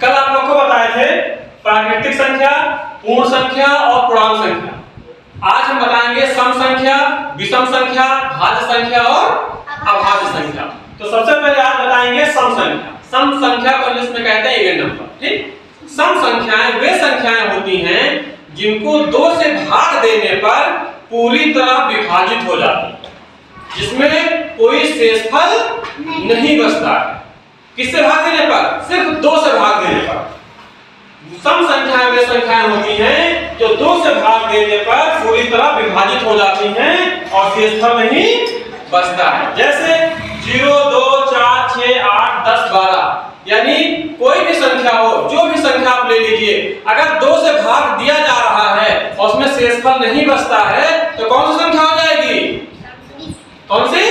कल आप लोग को बताए थे प्राकृतिक संख्या, पूर्ण संख्या और पूर्णांक संख्या। आज हम बताएंगे सम संख्या, विषम संख्या, भाज्य संख्या और अभाज्य संख्या। तो सबसे पहले आज बताएंगे सम संख्या। सम संख्या को इंग्लिश में कहते हैं इवन नंबर। ठीक, सम संख्याएं वे संख्याएं होती हैं जिनको 2 से भाग देने पर पूरी तरह विभाजित हो जाती है, जिसमें कोई शेषफल नहीं बचता है। किससे भाग देने पर? सिर्फ 2 से भाग देने पर। सम संख्याएं वे संख्याएं होती हैं जो 2 से भाग देने पर पूरी तरह विभाजित हो जाती हैं और शेषफल नहीं बचता है। जैसे 0, 2, 4, 6, 8, 10, 12 यानी कोई भी संख्या हो, जो भी संख्या आप ले लीजिए, अगर 2 से भाग दिया जा रहा है और उसमें शेषफल नहीं बचता है तो कौन सी संख्या हो जाएगी? कौन सी?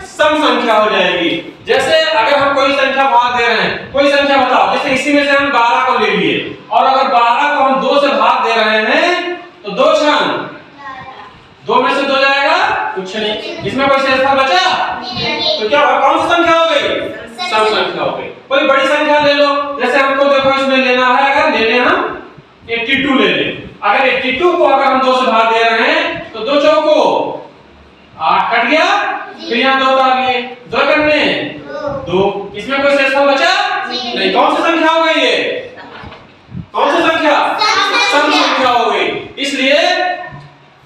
सम संख्या हो जाएगी। जैसे अगर हम कोई संख्या भाग दे रहे हैं, कोई संख्या बताओ, जैसे इसी में से हम 12 को ले लिए और अगर 12 को हम 2 से भाग दे रहे हैं तो 2 क्षण 2 में से 2 जाएगा, कुछ नहीं, इसमें कोई शेषफल बचा तो क्या होगा? कौन सी संख्या हो गई? सम संख्या हो गई। कोई बड़ी संख्या ले लो, जैसे हमको देखो इसमें लेना है, अगर ले लें हम 82 ले लें। अगर 82 को अगर हम 2 से भाग दे रहे हैं तो 2 चौको 8 कट गया, फिर यहाँ 2 उतार लिए, 2 करने 2, इसमें कोई शेषफल बचा नहीं। कौन सी संख्या हो गई ये? कौन सी संख्या? सम संख्या हो गई। इसलिए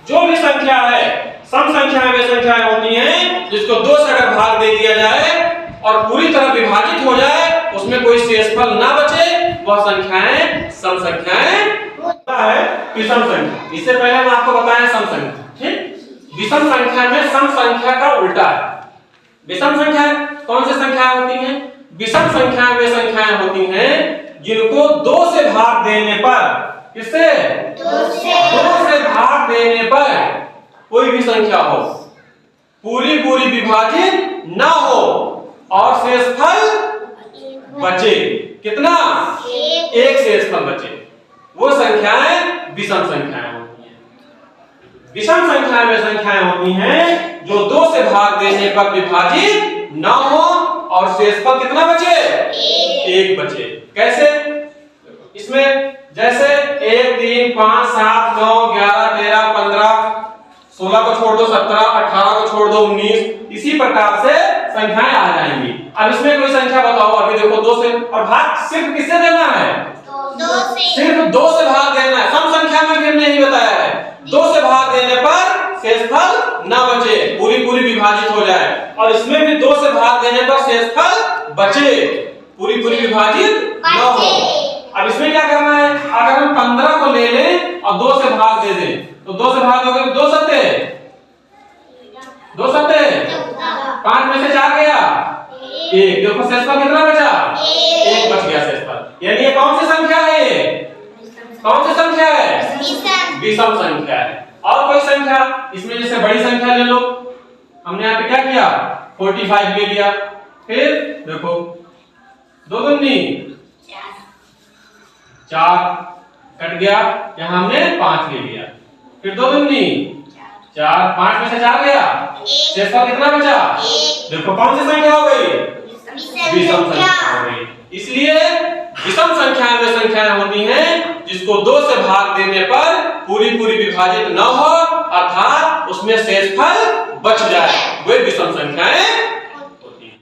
जो भी संख्या है, सम संख्याएं वे संख्याएं होती हैं जिसको 2 से अगर भाग दे दिया जाए और पूरी तरह विभाजित हो जाए, उसमें कोई शेषफल ना बचे, वह संख्याएं सम संख्याएं होता है। विषम संख्या, इससे पहले हम आपको बताएं सम संख्या। ठीक, विषम संख्या में सम संख्या का उल्टा है। विषम संख्या कौन सी संख्याएं होती हैं? विषम संख्याएं वे संख्याएं होती हैं जिनको 2 से भाग देने पर, किससे? 2 से भाग देने पर कोई भी संख्या हो, पूरी विभाजित ना हो और शेषफल बचे। कितना? 1 शेषफल बचे, वो संख्याएं विषम संख्याएं होती हैं। विषम संख्याएं वे संख्याएं होती हैं जो 2 से भाग देने पर विभाजित ना हो और शेषफल कितना बचे? 1 बचे। कैसे? इसमें जैसे 1, 3, 5, 7, 9, 11, 13, 15, 16 को छोड़ दो 17, 18 को छोड़ दो 19, इसी प्रकार से संख्याएं आ जाएंगी। अब इसमें कोई संख्या बताओ, अभी देखो 2 से, और भाग सिर्फ किससे देना है? 2 से। सिर्फ 2 से भाग देना है। सम संख्या में भी नहीं बताया है। 2 से भाग देने पर शेषफल ना बचे, पूरी विभाजित हो जाए, और इसमें भी 2 से भाग देने पर शेषफल बचे, पूरी विभाजित ना हो। अब इसमें क्या करना है? अगर हम 15 को ले लें और 2 से भाग दे दें तो 2 से भाग दोगे 2 सत्ते 2 सत्ते 5 में से 4 गया 1, देखो शेषफल कितना बचा? 1 बच गया शेषफल। यानी ये कौन सी संख्या है? ये कौन सी संख्या है? विषम संख्या है। और कोई संख्या इसमें जैसे बड़ी संख्या ले लो, हमने यहाँ पे क्या किया? 45 ले लिया, फिर देखो 2 दूनी 4 कट गया, यहाँ हमने 5 ले लिया, फिर 2 दूनी 4, 5 में से 4 गया, शेषफल कितना बचा? देखो कौन सी संख्या हो गई? विषम संख्या हो गई। इसलिए विषम संख्याएं वे संख्याएं होती हैं जिसको 2 से भाग देने पर पूरी विभाजित न हो, अर्थात उसमें शेषफल बच जाए, वे विषम संख्याएं